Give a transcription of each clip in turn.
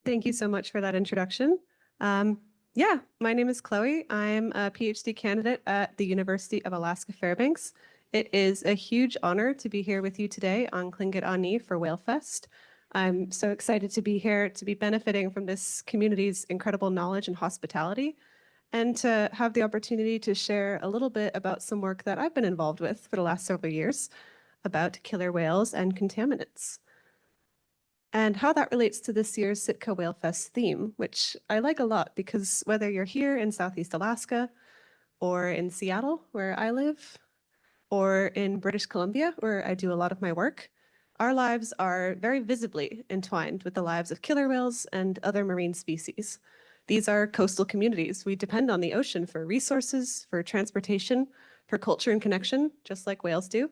Thank you so much for that introduction. Yeah, my name is Chloe. I'm a PhD candidate at the University of Alaska Fairbanks. It is a huge honor to be here with you today on Tlingit Ani for WhaleFest. I'm so excited to be here to be benefiting from this community's incredible knowledge and hospitality, and to have the opportunity to share a little bit about some work that I've been involved with for the last several years about killer whales and contaminants, and how that relates to this year's Sitka WhaleFest theme, which I like a lot because whether you're here in Southeast Alaska or in Seattle, where I live, or in British Columbia, where I do a lot of my work, our lives are very visibly entwined with the lives of killer whales and other marine species. These are coastal communities. We depend on the ocean for resources, for transportation, for culture and connection, just like whales do.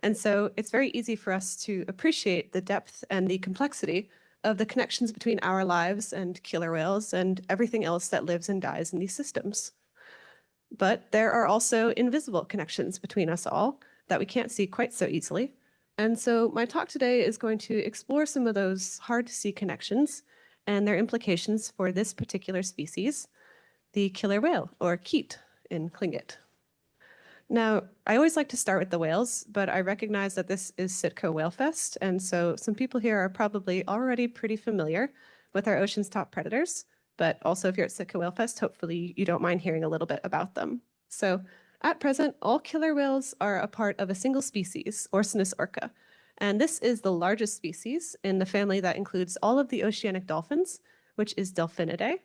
And so it's very easy for us to appreciate the depth and the complexity of the connections between our lives and killer whales and everything else that lives and dies in these systems. But there are also invisible connections between us all that we can't see quite so easily. And so my talk today is going to explore some of those hard to see connections and their implications for this particular species, the killer whale, or keet in Tlingit. Now, I always like to start with the whales, but I recognize that this is Sitka WhaleFest, and so some people here are probably already pretty familiar with our ocean's top predators, but also if you're at Sitka WhaleFest, hopefully you don't mind hearing a little bit about them. So at present, all killer whales are a part of a single species, Orcinus orca, and this is the largest species in the family that includes all of the oceanic dolphins, which is Delphinidae.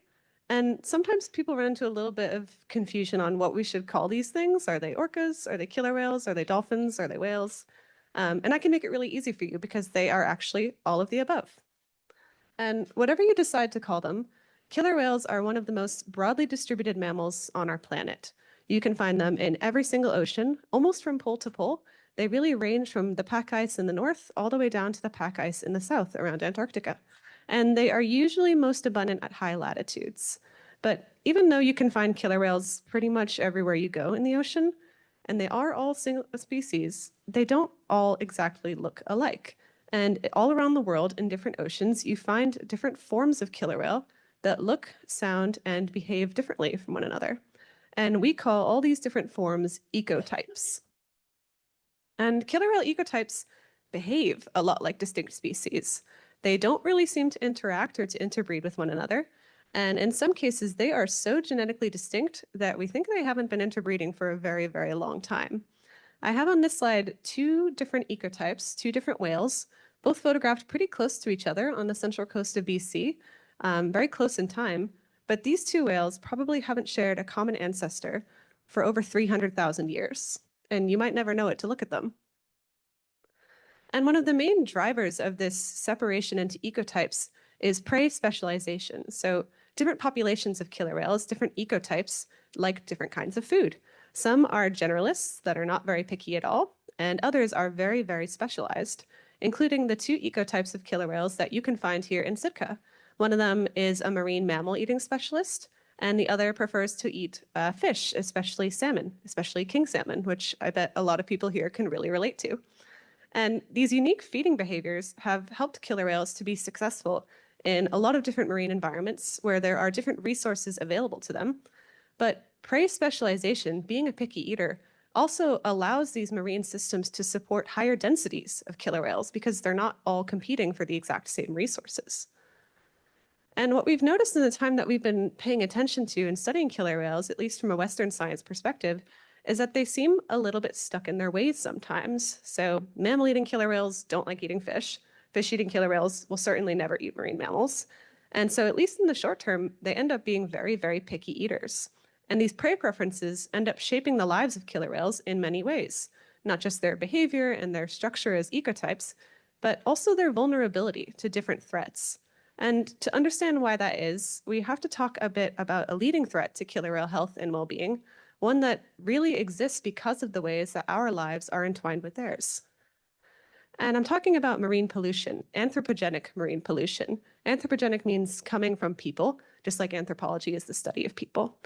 And sometimes people run into a little bit of confusion on what we should call these things. Are they orcas? Are they killer whales? Are they dolphins? Are they whales? And I can make it really easy for you because they are actually all of the above. And whatever you decide to call them, killer whales are one of the most broadly distributed mammals on our planet. You can find them in every single ocean, almost from pole to pole. They really range from the pack ice in the north all the way down to the pack ice in the south around Antarctica. And they are usually most abundant at high latitudes. But even though you can find killer whales pretty much everywhere you go in the ocean, and they are all single species, they don't all exactly look alike. And all around the world in different oceans, you find different forms of killer whale that look, sound, and behave differently from one another. And we call all these different forms ecotypes. And killer whale ecotypes behave a lot like distinct species. They don't really seem to interact or to interbreed with one another. And in some cases, they are so genetically distinct that we think they haven't been interbreeding for a very, very long time. I have on this slide two different ecotypes, two different whales, both photographed pretty close to each other on the central coast of BC, very close in time. But these two whales probably haven't shared a common ancestor for over 300,000 years. And you might never know it to look at them. And one of the main drivers of this separation into ecotypes is prey specialization. So different populations of killer whales, different ecotypes, like different kinds of food. Some are generalists that are not very picky at all, and others are very, very specialized, including the two ecotypes of killer whales that you can find here in Sitka. One of them is a marine mammal eating specialist, and the other prefers to eat fish, especially salmon, especially king salmon, which I bet a lot of people here can really relate to. And these unique feeding behaviors have helped killer whales to be successful in a lot of different marine environments where there are different resources available to them. But prey specialization, being a picky eater, also allows these marine systems to support higher densities of killer whales because they're not all competing for the exact same resources. And what we've noticed in the time that we've been paying attention to and studying killer whales, at least from a Western science perspective, is that they seem a little bit stuck in their ways sometimes. So mammal-eating killer whales don't like eating fish. Fish-eating killer whales will certainly never eat marine mammals. And so at least in the short term, they end up being very, very picky eaters. And these prey preferences end up shaping the lives of killer whales in many ways, not just their behavior and their structure as ecotypes, but also their vulnerability to different threats. And to understand why that is, we have to talk a bit about a leading threat to killer whale health and well-being, one that really exists because of the ways that our lives are entwined with theirs. And I'm talking about marine pollution, anthropogenic marine pollution. Anthropogenic means coming from people, just like anthropology is the study of people.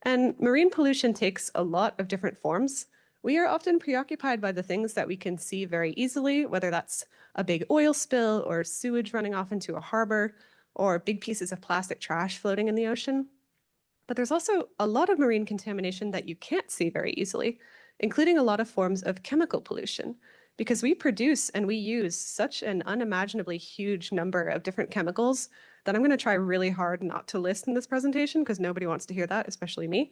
And marine pollution takes a lot of different forms. We are often preoccupied by the things that we can see very easily, whether that's a big oil spill or sewage running off into a harbor, or big pieces of plastic trash floating in the ocean. But there's also a lot of marine contamination that you can't see very easily, including a lot of forms of chemical pollution, because we produce and we use such an unimaginably huge number of different chemicals that I'm going to try really hard not to list in this presentation because nobody wants to hear that, especially me.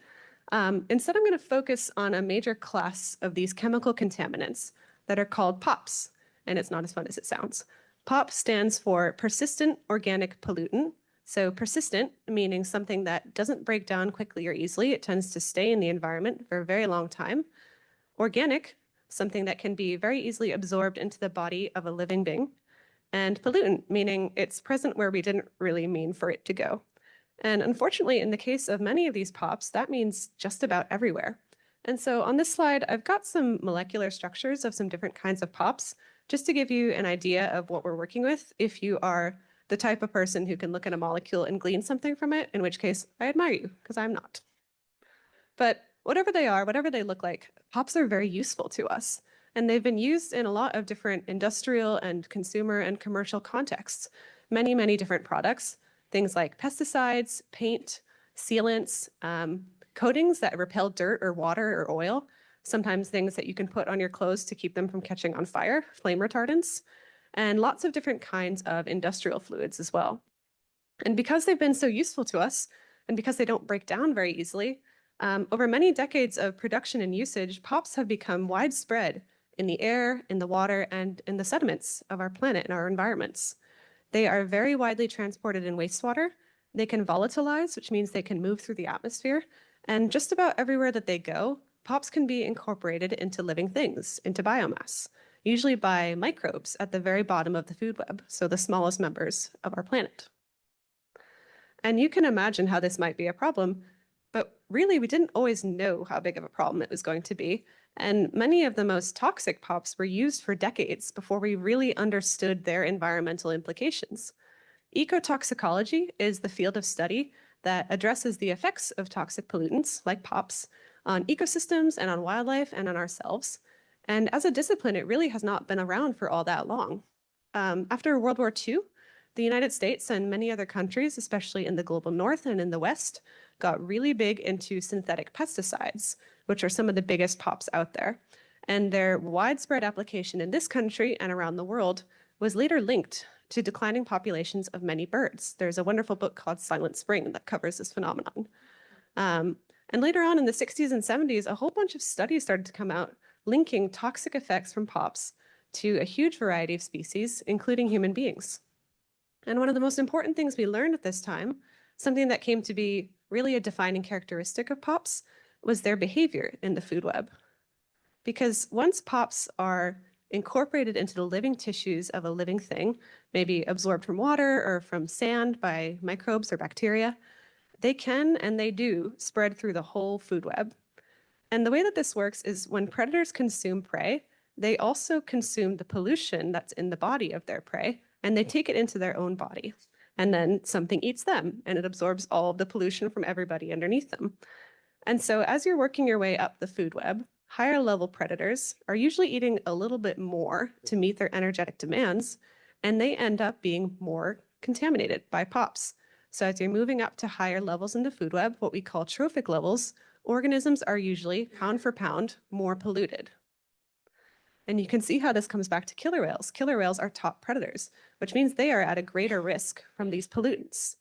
Instead, I'm going to focus on a major class of these chemical contaminants that are called POPs, and it's not as fun as it sounds. POP stands for persistent organic pollutant. So persistent, meaning something that doesn't break down quickly or easily. It tends to stay in the environment for a very long time. Organic, something that can be very easily absorbed into the body of a living being. And pollutant, meaning it's present where we didn't really mean for it to go. And unfortunately, in the case of many of these POPs, that means just about everywhere. And so on this slide, I've got some molecular structures of some different kinds of POPs, just to give you an idea of what we're working with if you are the type of person who can look at a molecule and glean something from it, in which case I admire you, because I'm not. But whatever they are, whatever they look like, POPs are very useful to us. And they've been used in a lot of different industrial and consumer and commercial contexts. Many, many different products, things like pesticides, paint, sealants, coatings that repel dirt or water or oil, sometimes things that you can put on your clothes to keep them from catching on fire, flame retardants, and lots of different kinds of industrial fluids as well. And because they've been so useful to us, and because they don't break down very easily, over many decades of production and usage, POPs have become widespread in the air, in the water, and in the sediments of our planet and our environments. They are very widely transported in wastewater. They can volatilize, which means they can move through the atmosphere. And just about everywhere that they go, POPs can be incorporated into living things, into biomass, usually by microbes at the very bottom of the food web, so the smallest members of our planet. And you can imagine how this might be a problem, but really we didn't always know how big of a problem it was going to be. And many of the most toxic POPs were used for decades before we really understood their environmental implications. Ecotoxicology is the field of study that addresses the effects of toxic pollutants, like POPs, on ecosystems and on wildlife and on ourselves. And as a discipline, it really has not been around for all that long. After World War II, the United States and many other countries, especially in the global north and in the west, got really big into synthetic pesticides, which are some of the biggest POPs out there. And their widespread application in this country and around the world was later linked to declining populations of many birds. There's a wonderful book called Silent Spring that covers this phenomenon. And later on in the 60s and 70s, a whole bunch of studies started to come out linking toxic effects from POPs to a huge variety of species, including human beings. And one of the most important things we learned at this time, something that came to be really a defining characteristic of POPs, was their behavior in the food web. Because once POPs are incorporated into the living tissues of a living thing, maybe absorbed from water or from sand by microbes or bacteria, they can and they do spread through the whole food web. And the way that this works is when predators consume prey, they also consume the pollution that's in the body of their prey, and they take it into their own body. And then something eats them, and it absorbs all of the pollution from everybody underneath them. And so as you're working your way up the food web, higher level predators are usually eating a little bit more to meet their energetic demands, and they end up being more contaminated by POPs. So as you're moving up to higher levels in the food web, what we call trophic levels, organisms are usually, pound for pound, more polluted. And you can see how this comes back to killer whales. Killer whales are top predators, which means they are at a greater risk from these pollutants.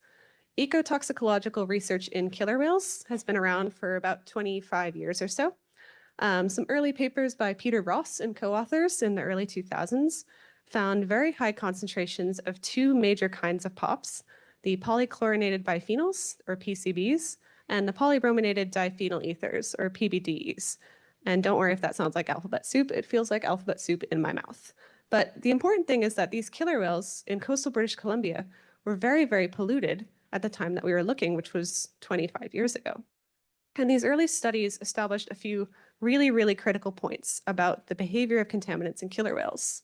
Ecotoxicological research in killer whales has been around for about 25 years or so. Some early papers by Peter Ross and co-authors in the early 2000s found very high concentrations of two major kinds of POPs, the polychlorinated biphenyls, or PCBs, and the polybrominated diphenyl ethers, or PBDEs. And don't worry if that sounds like alphabet soup, it feels like alphabet soup in my mouth. But the important thing is that these killer whales in coastal British Columbia were very, very polluted at the time that we were looking, which was 25 years ago. And these early studies established a few really, really critical points about the behavior of contaminants in killer whales.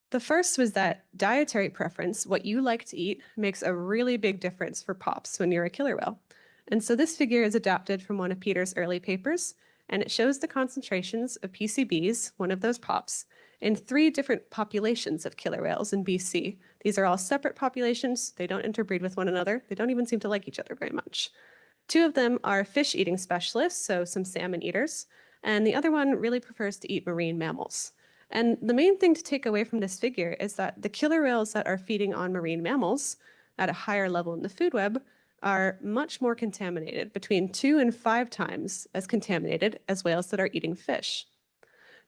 The first was that dietary preference, what you like to eat, makes a really big difference for POPs when you're a killer whale. And so this figure is adapted from one of Peter's early papers, And it shows the concentrations of PCBs, one of those POPs, in 3 different populations of killer whales in BC. These are all separate populations. They don't interbreed with one another. They don't even seem to like each other very much. 2 of them are fish-eating specialists, so some salmon eaters, and the other one really prefers to eat marine mammals. And the main thing to take away from this figure is that the killer whales that are feeding on marine mammals at a higher level in the food web are much more contaminated, between 2 and 5 times as contaminated as whales that are eating fish.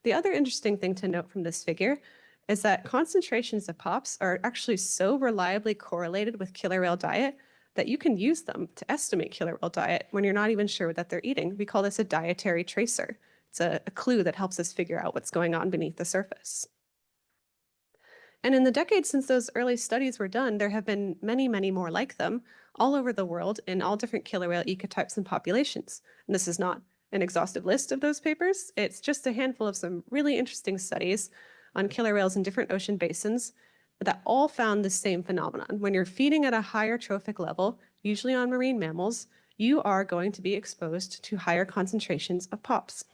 The other interesting thing to note from this figure is that concentrations of POPs are actually so reliably correlated with killer whale diet that you can use them to estimate killer whale diet when you're not even sure what they're eating. We call this a dietary tracer. It's a clue that helps us figure out what's going on beneath the surface. And in the decades since those early studies were done, there have been many, many more like them all over the world in all different killer whale ecotypes and populations. And this is not an exhaustive list of those papers. It's just a handful of some really interesting studies on killer whales in different ocean basins that all found the same phenomenon. When you're feeding at a higher trophic level, usually on marine mammals, you are going to be exposed to higher concentrations of POPs.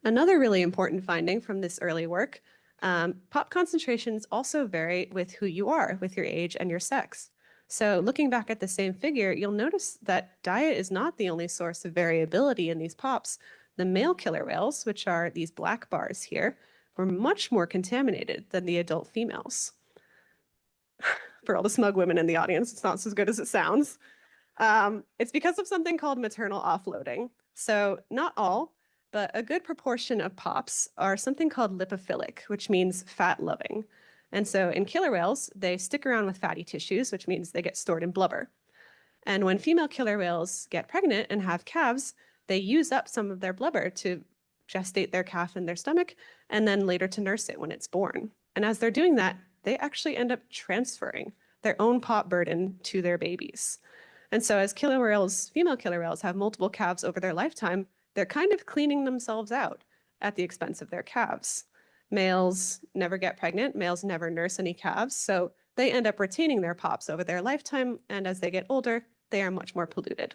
Another really important finding from this early work, POP concentrations also vary with who you are, with your age and your sex. So looking back at the same figure, you'll notice that diet is not the only source of variability in these POPs. The male killer whales, which are these black bars here, were much more contaminated than the adult females. For all the smug women in the audience, it's not as good as it sounds. It's because of something called maternal offloading. So not all, but a good proportion of POPs are something called lipophilic, which means fat-loving. And so in killer whales, they stick around with fatty tissues, which means they get stored in blubber. And when female killer whales get pregnant and have calves, they use up some of their blubber to gestate their calf in their stomach and then later to nurse it when it's born. And as they're doing that, they actually end up transferring their own POP burden to their babies. And so as killer whales, female killer whales have multiple calves over their lifetime, they're kind of cleaning themselves out at the expense of their calves. Males never get pregnant, males never nurse any calves, so they end up retaining their POPs over their lifetime, and as they get older, they are much more polluted.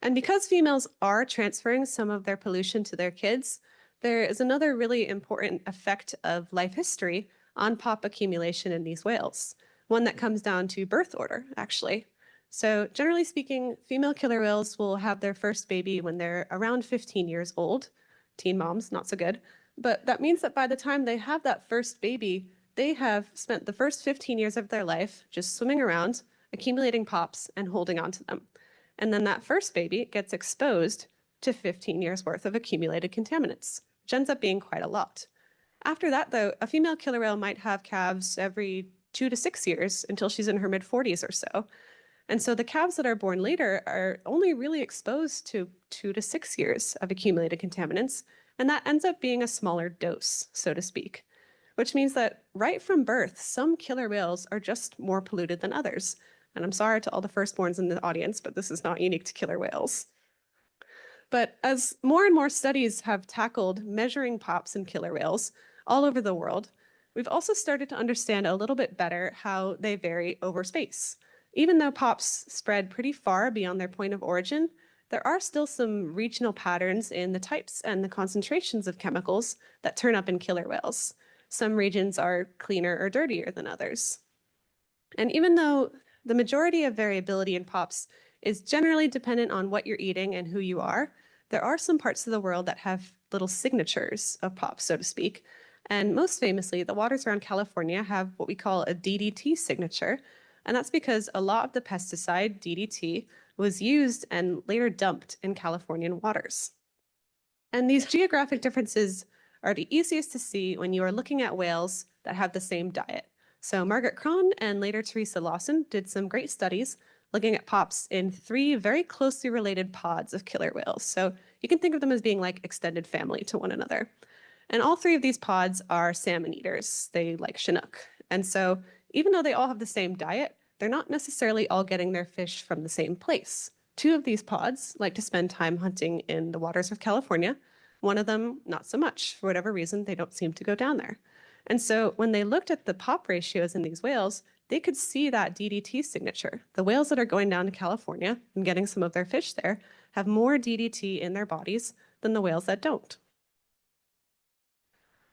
And because females are transferring some of their pollution to their kids, there is another really important effect of life history on POP accumulation in these whales, one that comes down to birth order, actually. So generally speaking, female killer whales will have their first baby when they're around 15 years old. Teen moms, not so good. But that means that by the time they have that first baby, they have spent the first 15 years of their life just swimming around, accumulating POPs, and holding on to them. And then that first baby gets exposed to 15 years worth of accumulated contaminants, which ends up being quite a lot. After that, though, a female killer whale might have calves every 2 to 6 years until she's in her mid-40s or so. And so the calves that are born later are only really exposed to 2 to 6 years of accumulated contaminants, and that ends up being a smaller dose, so to speak, which means that right from birth, some killer whales are just more polluted than others. And I'm sorry to all the firstborns in the audience, but this is not unique to killer whales. But as more and more studies have tackled measuring POPs in killer whales all over the world, we've also started to understand a little bit better how they vary over space. Even though POPs spread pretty far beyond their point of origin, there are still some regional patterns in the types and the concentrations of chemicals that turn up in killer whales. Some regions are cleaner or dirtier than others. And even though the majority of variability in POPs is generally dependent on what you're eating and who you are, there are some parts of the world that have little signatures of POPs, so to speak. And most famously, the waters around California have what we call a DDT signature. And that's because a lot of the pesticide, DDT, was used and later dumped in Californian waters. And these geographic differences are the easiest to see when you are looking at whales that have the same diet. So Margaret Cron and later Teresa Lawson did some great studies looking at POPs in 3 very closely related pods of killer whales. So you can think of them as being like extended family to one another. And all 3 of these pods are salmon eaters. They like Chinook. And so even though they all have the same diet, they're not necessarily all getting their fish from the same place. 2 of these pods like to spend time hunting in the waters of California. One of them, not so much. For whatever reason, they don't seem to go down there. And so when they looked at the POP ratios in these whales, they could see that DDT signature. The whales that are going down to California and getting some of their fish there have more DDT in their bodies than the whales that don't.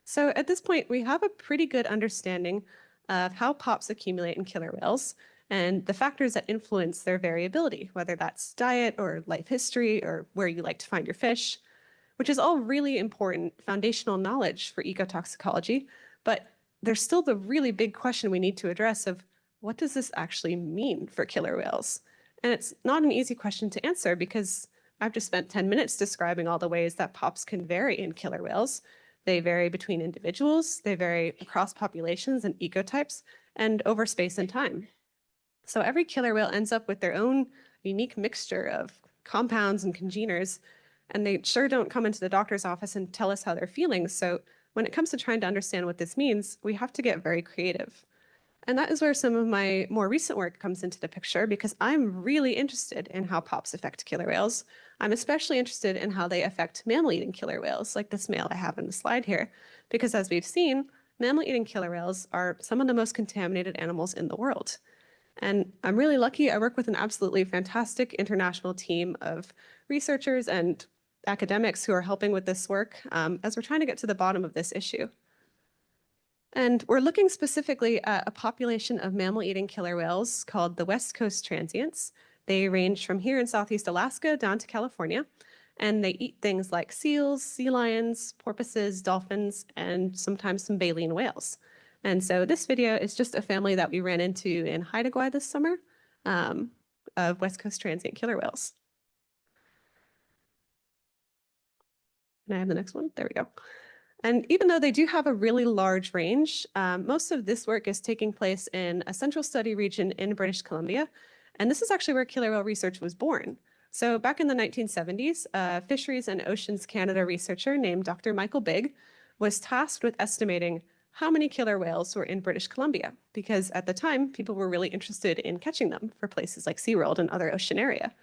So at this point, we have a pretty good understanding of how POPs accumulate in killer whales and the factors that influence their variability, whether that's diet or life history or where you like to find your fish, which is all really important foundational knowledge for ecotoxicology. But there's still the really big question we need to address of what does this actually mean for killer whales? And it's not an easy question to answer because I've just spent 10 minutes describing all the ways that POPs can vary in killer whales. They vary between individuals, they vary across populations and ecotypes, and over space and time. So every killer whale ends up with their own unique mixture of compounds and congeners, and they sure don't come into the doctor's office and tell us how they're feeling. So when it comes to trying to understand what this means, we have to get very creative. And that is where some of my more recent work comes into the picture because I'm really interested in how POPs affect killer whales. I'm especially interested in how they affect mammal-eating killer whales, like this male I have in the slide here, because as we've seen, mammal-eating killer whales are some of the most contaminated animals in the world. And I'm really lucky I work with an absolutely fantastic international team of researchers and academics who are helping with this work as we're trying to get to the bottom of this issue. And we're looking specifically at a population of mammal-eating killer whales called the West Coast transients. They range from here in Southeast Alaska down to California, and they eat things like seals, sea lions, porpoises, dolphins, and sometimes some baleen whales. And so this video is just a family that we ran into in Haida Gwaii this summer of West Coast transient killer whales. Can I have the next one? There we go. And even though they do have a really large range, most of this work is taking place in a central study region in British Columbia. And this is actually where killer whale research was born. So back in the 1970s, a Fisheries and Oceans Canada researcher named Dr. Michael Bigg was tasked with estimating how many killer whales were in British Columbia, because at the time, people were really interested in catching them for places like SeaWorld and other ocean area.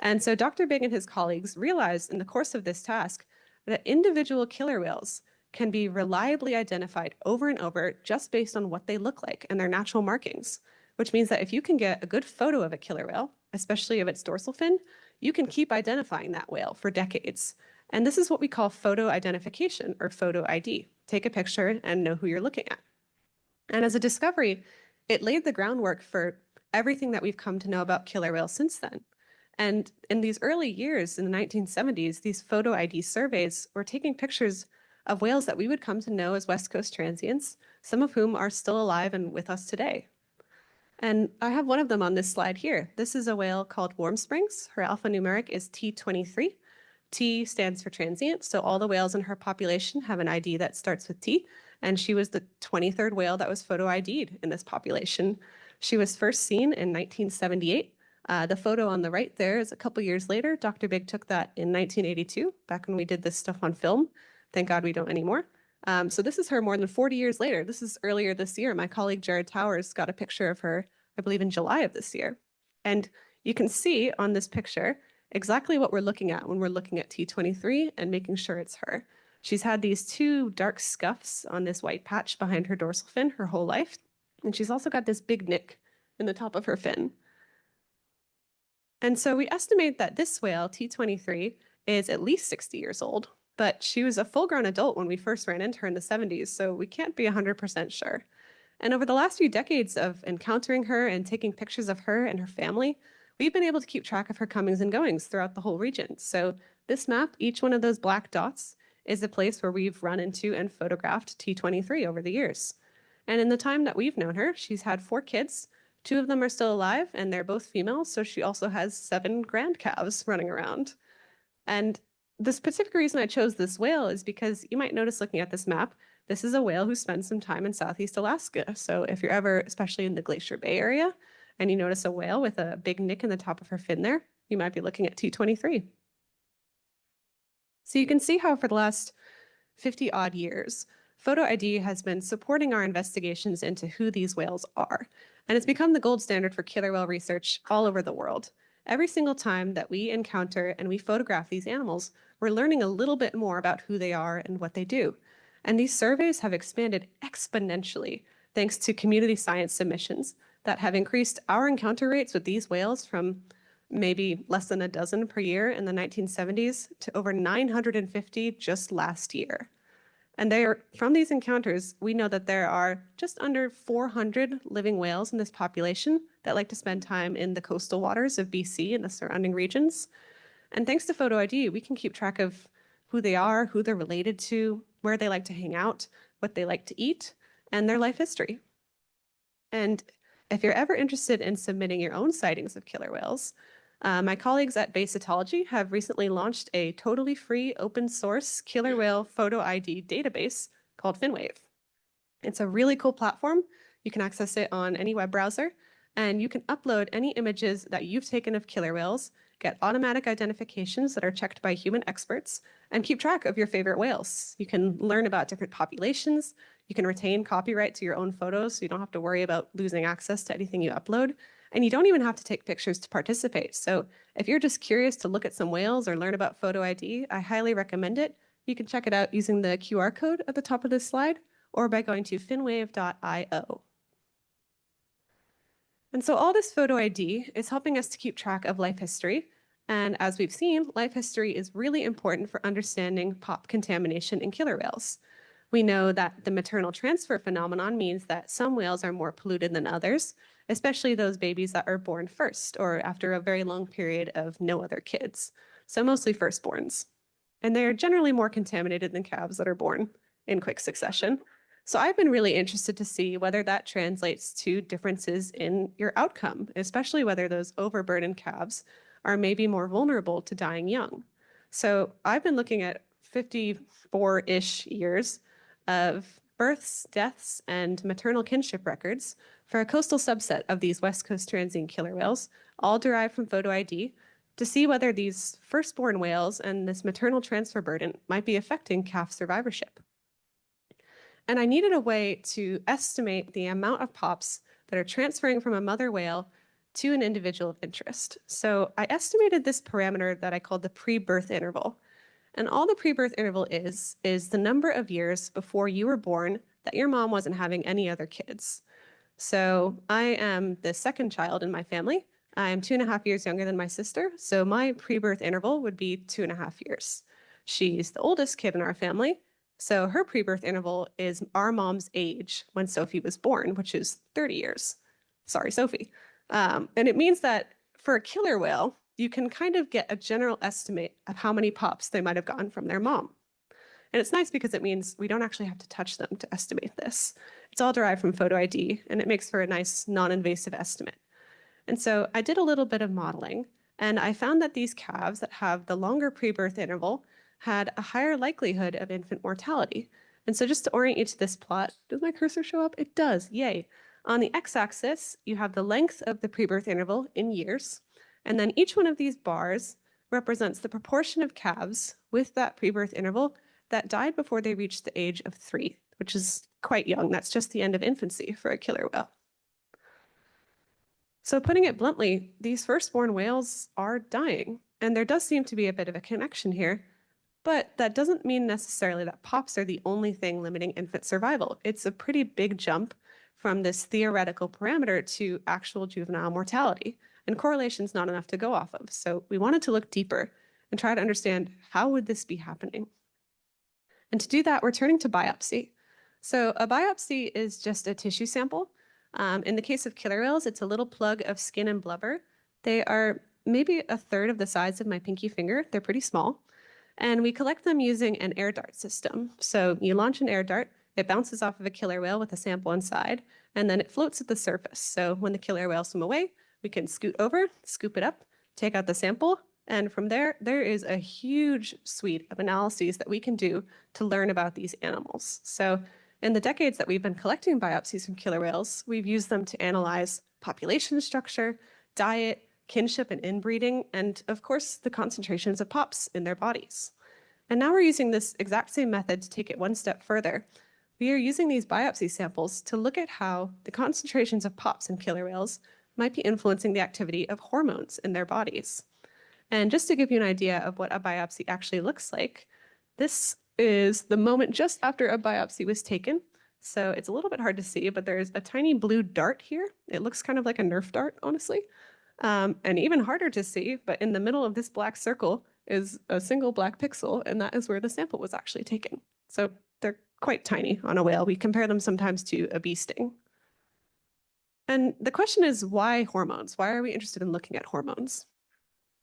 And so Dr. Bigg and his colleagues realized in the course of this task that individual killer whales can be reliably identified over and over just based on what they look like and their natural markings, which means that if you can get a good photo of a killer whale, especially of its dorsal fin, you can keep identifying that whale for decades. And this is what we call photo identification or photo ID. Take a picture and know who you're looking at. And as a discovery, it laid the groundwork for everything that we've come to know about killer whales since then. And in these early years, in the 1970s, these photo ID surveys were taking pictures of whales that we would come to know as West Coast transients, some of whom are still alive and with us today. And I have one of them on this slide here. This is a whale called Warm Springs. Her alphanumeric is T23. T stands for transient, so all the whales in her population have an ID that starts with T, and she was the 23rd whale that was photo ID'd in this population. She was first seen in 1978. The photo on the right there is a couple years later. Dr. Bigg took that in 1982, back when we did this stuff on film. Thank God we don't anymore. So this is her more than 40 years later. This is earlier this year. My colleague Jared Towers got a picture of her, I believe in July of this year. And you can see on this picture exactly what we're looking at when we're looking at T23 and making sure it's her. She's had these two dark scuffs on this white patch behind her dorsal fin her whole life. And she's also got this big nick in the top of her fin. And so we estimate that this whale, T23, is at least 60 years old, but she was a full-grown adult when we first ran into her in the 70s, so we can't be 100% sure. And over the last few decades of encountering her and taking pictures of her and her family, we've been able to keep track of her comings and goings throughout the whole region. So this map, each one of those black dots, is a place where we've run into and photographed T23 over the years. And in the time that we've known her, she's had 4 kids. 2 of them are still alive, and they're both females, so she also has 7 grand calves running around. And the specific reason I chose this whale is because you might notice looking at this map, this is a whale who spends some time in Southeast Alaska. So if you're ever, especially in the Glacier Bay area, and you notice a whale with a big nick in the top of her fin there, you might be looking at T23. So you can see how for the last 50 odd years, photo ID has been supporting our investigations into who these whales are. And it's become the gold standard for killer whale research all over the world. Every single time that we encounter and we photograph these animals, we're learning a little bit more about who they are and what they do. And these surveys have expanded exponentially thanks to community science submissions that have increased our encounter rates with these whales from maybe less than a dozen per year in the 1970s to over 950 just last year. And from these encounters, we know that there are just under 400 living whales in this population that like to spend time in the coastal waters of BC and the surrounding regions. And thanks to photo ID, we can keep track of who they are, who they're related to, where they like to hang out, what they like to eat, and their life history. And if you're ever interested in submitting your own sightings of killer whales, my colleagues at Bay Cetology have recently launched a totally free open source killer whale photo ID database called FinWave. It's a really cool platform. You can access it on any web browser, and you can upload any images that you've taken of killer whales, get automatic identifications that are checked by human experts, and keep track of your favorite whales. You can learn about different populations. You can retain copyright to your own photos, so you don't have to worry about losing access to anything you upload. And you don't even have to take pictures to participate. So if you're just curious to look at some whales or learn about photo ID, I highly recommend it. You can check it out using the QR code at the top of this slide or by going to finwave.io. And so all this photo ID is helping us to keep track of life history. And as we've seen, life history is really important for understanding POP contamination in killer whales. We know that the maternal transfer phenomenon means that some whales are more polluted than others, especially those babies that are born first or after a very long period of no other kids. So mostly firstborns. And they're generally more contaminated than calves that are born in quick succession. So I've been really interested to see whether that translates to differences in your outcome, especially whether those overburdened calves are maybe more vulnerable to dying young. So I've been looking at 54-ish years of births, deaths, and maternal kinship records for a coastal subset of these West Coast transient killer whales, all derived from photo ID, to see whether these firstborn whales and this maternal transfer burden might be affecting calf survivorship. And I needed a way to estimate the amount of POPs that are transferring from a mother whale to an individual of interest. So I estimated this parameter that I called the pre-birth interval. And all the pre-birth interval is the number of years before you were born that your mom wasn't having any other kids. So I am the second child in my family. I'm 2.5 years younger than my sister, so my pre-birth interval would be 2.5 years. She's the oldest kid in our family, so her pre-birth interval is our mom's age when Sophie was born, which is 30 years. Sorry, Sophie. And it means that for a killer whale, you can kind of get a general estimate of how many POPs they might have gotten from their mom. And it's nice because it means we don't actually have to touch them to estimate this. It's all derived from photo ID, and it makes for a nice non-invasive estimate. And so I did a little bit of modeling, and I found that these calves that have the longer pre-birth interval had a higher likelihood of infant mortality. And so just to orient you to this plot, does my cursor show up? It does, yay. On the x-axis, you have the length of the pre-birth interval in years, and then each one of these bars represents the proportion of calves with that pre-birth interval that died before they reached the age of 3, which is quite young. That's just the end of infancy for a killer whale. So putting it bluntly, these firstborn whales are dying, and there does seem to be a bit of a connection here, but that doesn't mean necessarily that POPs are the only thing limiting infant survival. It's a pretty big jump from this theoretical parameter to actual juvenile mortality, and correlation's not enough to go off of. So we wanted to look deeper and try to understand how would this be happening. And to do that, we're turning to biopsy. So a biopsy is just a tissue sample. In the case of killer whales, it's a little plug of skin and blubber. They are maybe a third of the size of my pinky finger. They're pretty small. And we collect them using an air dart system. So you launch an air dart, it bounces off of a killer whale with a sample inside, and then it floats at the surface. So when the killer whales swim away, we can scoot over, scoop it up, take out the sample, and from there is a huge suite of analyses that we can do to learn about these animals. So in the decades that we've been collecting biopsies from killer whales, we've used them to analyze population structure, diet, kinship and inbreeding, and of course, the concentrations of POPs in their bodies. And now we're using this exact same method to take it one step further. We are using these biopsy samples to look at how the concentrations of POPs in killer whales might be influencing the activity of hormones in their bodies. And just to give you an idea of what a biopsy actually looks like, this is the moment just after a biopsy was taken. So it's a little bit hard to see, but there's a tiny blue dart here. It looks kind of like a Nerf dart, honestly. And even harder to see, but in the middle of this black circle is a single black pixel, and that is where the sample was actually taken. So they're quite tiny on a whale. We compare them sometimes to a bee sting. And the question is, why hormones? Why are we interested in looking at hormones?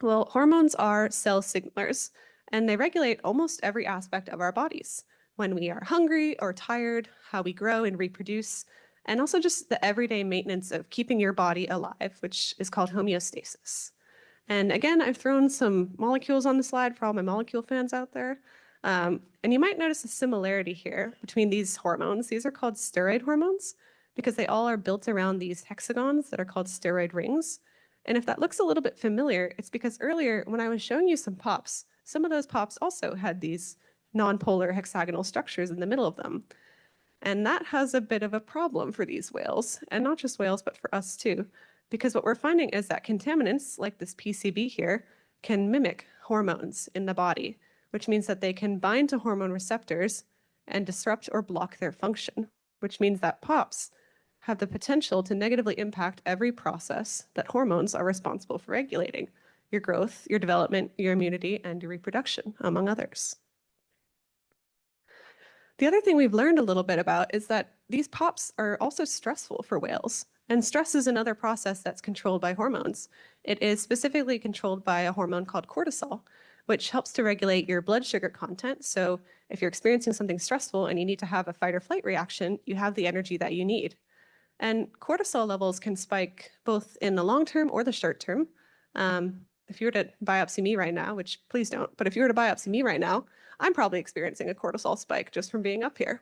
Well, hormones are cell signalers, and they regulate almost every aspect of our bodies. When we are hungry or tired, how we grow and reproduce, and also just the everyday maintenance of keeping your body alive, which is called homeostasis. And again, I've thrown some molecules on the slide for all my molecule fans out there. And you might notice a similarity here between these hormones. These are called steroid hormones because they all are built around these hexagons that are called steroid rings. And if that looks a little bit familiar, it's because earlier when I was showing you some pops, some of those pops also had these nonpolar hexagonal structures in the middle of them. And that has a bit of a problem for these whales, and not just whales, but for us too, because what we're finding is that contaminants, like this PCB here, can mimic hormones in the body, which means that they can bind to hormone receptors and disrupt or block their function, which means that POPs have the potential to negatively impact every process that hormones are responsible for regulating: your growth, your development, your immunity, and your reproduction, among others. The other thing we've learned a little bit about is that these POPs are also stressful for whales. And stress is another process that's controlled by hormones. It is specifically controlled by a hormone called cortisol, which helps to regulate your blood sugar content. So if you're experiencing something stressful and you need to have a fight or flight reaction, you have the energy that you need. And cortisol levels can spike both in the long term or the short term. If you were to biopsy me right now, which please don't, but if you were to biopsy me right now, I'm probably experiencing a cortisol spike just from being up here.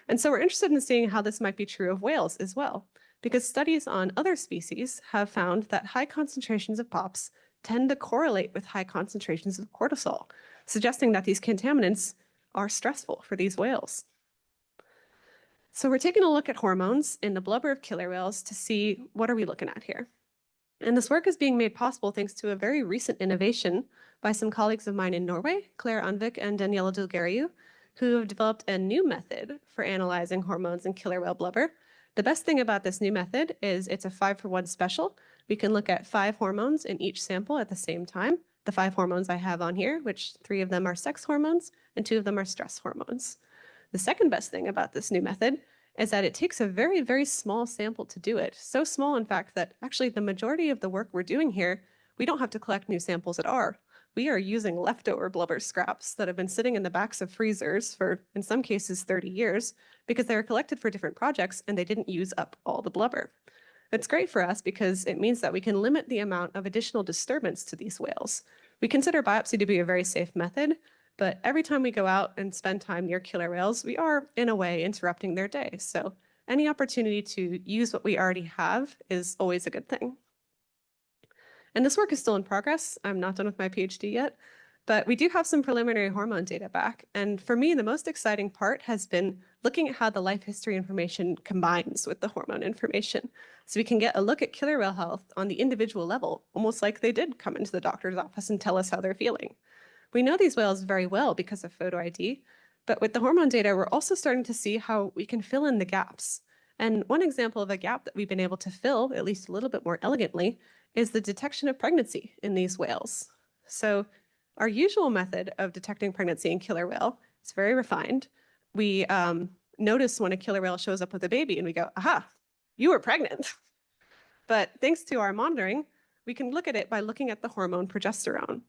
And so we're interested in seeing how this might be true of whales as well, because studies on other species have found that high concentrations of POPs tend to correlate with high concentrations of cortisol, suggesting that these contaminants are stressful for these whales. So we're taking a look at hormones in the blubber of killer whales to see what are we looking at here. And this work is being made possible thanks to a very recent innovation by some colleagues of mine in Norway, Claire Unvik and Daniela Dulgariu, who have developed a new method for analyzing hormones in killer whale blubber. The best thing about this new method is it's a 5-for-1 special. We can look at 5 hormones in each sample at the same time. The 5 hormones I have on here, which 3 of them are sex hormones and 2 of them are stress hormones. The second best thing about this new method is that it takes a very, very small sample to do it. So small, in fact, that actually the majority of the work we're doing here, we don't have to collect new samples at all. We are using leftover blubber scraps that have been sitting in the backs of freezers for, in some cases, 30 years, because they were collected for different projects and they didn't use up all the blubber. It's great for us because it means that we can limit the amount of additional disturbance to these whales. We consider biopsy to be a very safe method, but every time we go out and spend time near killer whales, we are, in a way, interrupting their day. So any opportunity to use what we already have is always a good thing. And this work is still in progress. I'm not done with my PhD yet, but we do have some preliminary hormone data back. And for me, the most exciting part has been looking at how the life history information combines with the hormone information. So we can get a look at killer whale health on the individual level, almost like they did come into the doctor's office and tell us how they're feeling. We know these whales very well because of photo ID, but with the hormone data, we're also starting to see how we can fill in the gaps. And one example of a gap that we've been able to fill, at least a little bit more elegantly, is the detection of pregnancy in these whales. So our usual method of detecting pregnancy in killer whale is very refined. We notice when a killer whale shows up with a baby and we go, aha, you were pregnant. But thanks to our monitoring, we can look at it by looking at the hormone progesterone.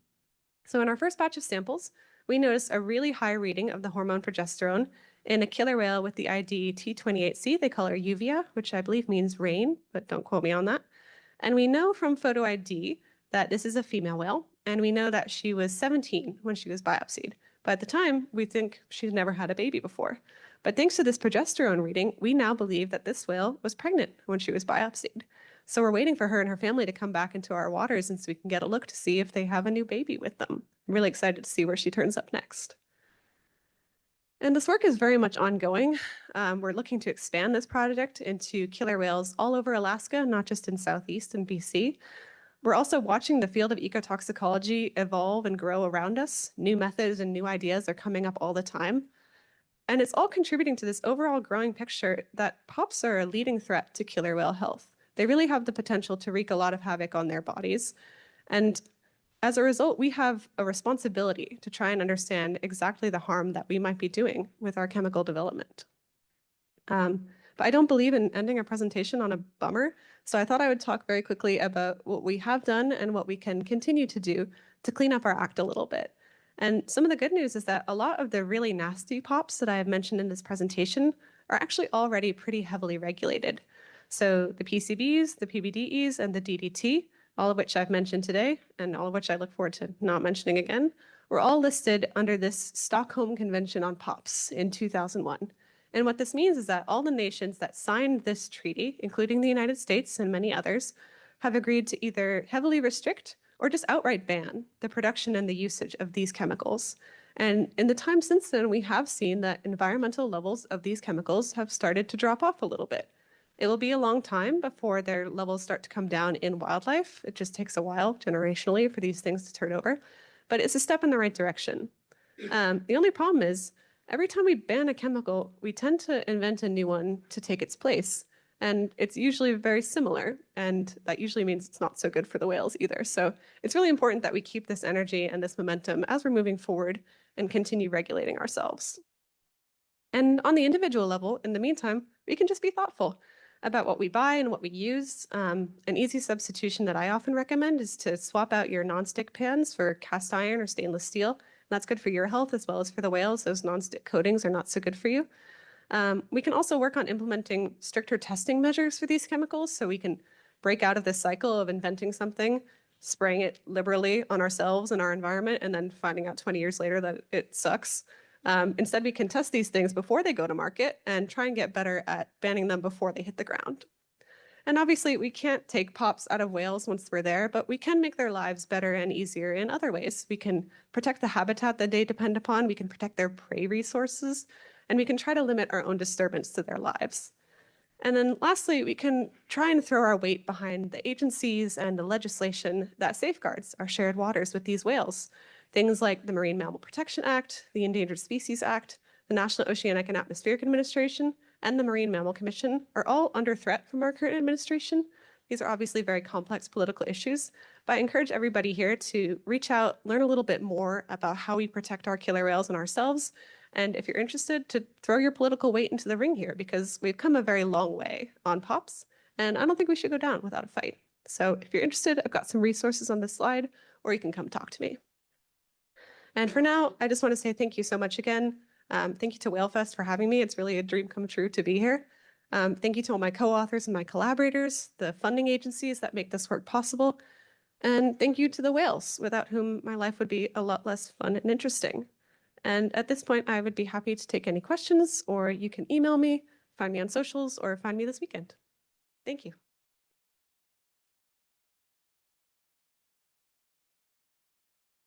So in our first batch of samples, we noticed a really high reading of the hormone progesterone in a killer whale with the ID T28C. They call her Uvia, which I believe means rain, but don't quote me on that. And we know from photo ID that this is a female whale, and we know that she was 17 when she was biopsied. But at the time, we think she'd never had a baby before. But thanks to this progesterone reading, we now believe that this whale was pregnant when she was biopsied. So we're waiting for her and her family to come back into our waters and so we can get a look to see if they have a new baby with them. I'm really excited to see where she turns up next. And this work is very much ongoing. We're looking to expand this project into killer whales all over Alaska, not just in Southeast and BC. We're also watching the field of ecotoxicology evolve and grow around us. New methods and new ideas are coming up all the time. And it's all contributing to this overall growing picture that POPs are a leading threat to killer whale health, they really have the potential to wreak a lot of havoc on their bodies. And as a result, we have a responsibility to try and understand exactly the harm that we might be doing with our chemical development. But I don't believe in ending a presentation on a bummer, so I thought I would talk very quickly about what we have done and what we can continue to do to clean up our act a little bit. And some of the good news is that a lot of the really nasty POPs that I have mentioned in this presentation are actually already pretty heavily regulated. So the PCBs, the PBDEs, and the DDT, all of which I've mentioned today, and all of which I look forward to not mentioning again, were all listed under this Stockholm Convention on POPs in 2001. And what this means is that all the nations that signed this treaty, including the United States and many others, have agreed to either heavily restrict or just outright ban the production and the usage of these chemicals. And in the time since then, we have seen that environmental levels of these chemicals have started to drop off a little bit. It will be a long time before their levels start to come down in wildlife. It just takes a while, generationally, for these things to turn over. But it's a step in the right direction. The only problem is, every time we ban a chemical, we tend to invent a new one to take its place. And it's usually very similar, and that usually means it's not so good for the whales either. So it's really important that we keep this energy and this momentum as we're moving forward and continue regulating ourselves. And on the individual level, in the meantime, we can just be thoughtful about what we buy and what we use. An easy substitution that I often recommend is to swap out your nonstick pans for cast iron or stainless steel. That's good for your health as well as for the whales. Those nonstick coatings are not so good for you. We can also work on implementing stricter testing measures for these chemicals so we can break out of this cycle of inventing something, spraying it liberally on ourselves and our environment, and then finding out 20 years later that it sucks. Instead, we can test these things before they go to market and try and get better at banning them before they hit the ground. And obviously, we can't take POPs out of whales once we're there, but we can make their lives better and easier in other ways. We can protect the habitat that they depend upon, we can protect their prey resources, and we can try to limit our own disturbance to their lives. And then lastly, we can try and throw our weight behind the agencies and the legislation that safeguards our shared waters with these whales. Things like the Marine Mammal Protection Act, the Endangered Species Act, the National Oceanic and Atmospheric Administration, and the Marine Mammal Commission are all under threat from our current administration. These are obviously very complex political issues, but I encourage everybody here to reach out, learn a little bit more about how we protect our killer whales and ourselves. And if you're interested, to throw your political weight into the ring here, because we've come a very long way on POPs, and I don't think we should go down without a fight. So if you're interested, I've got some resources on this slide, or you can come talk to me. And for now, I just want to say thank you so much again. Thank you to WhaleFest for having me. It's really a dream come true to be here. Thank you to all my co-authors and my collaborators, the funding agencies that make this work possible. And thank you to the whales, without whom my life would be a lot less fun and interesting. And at this point, I would be happy to take any questions, or you can email me, find me on socials, or find me this weekend. Thank you.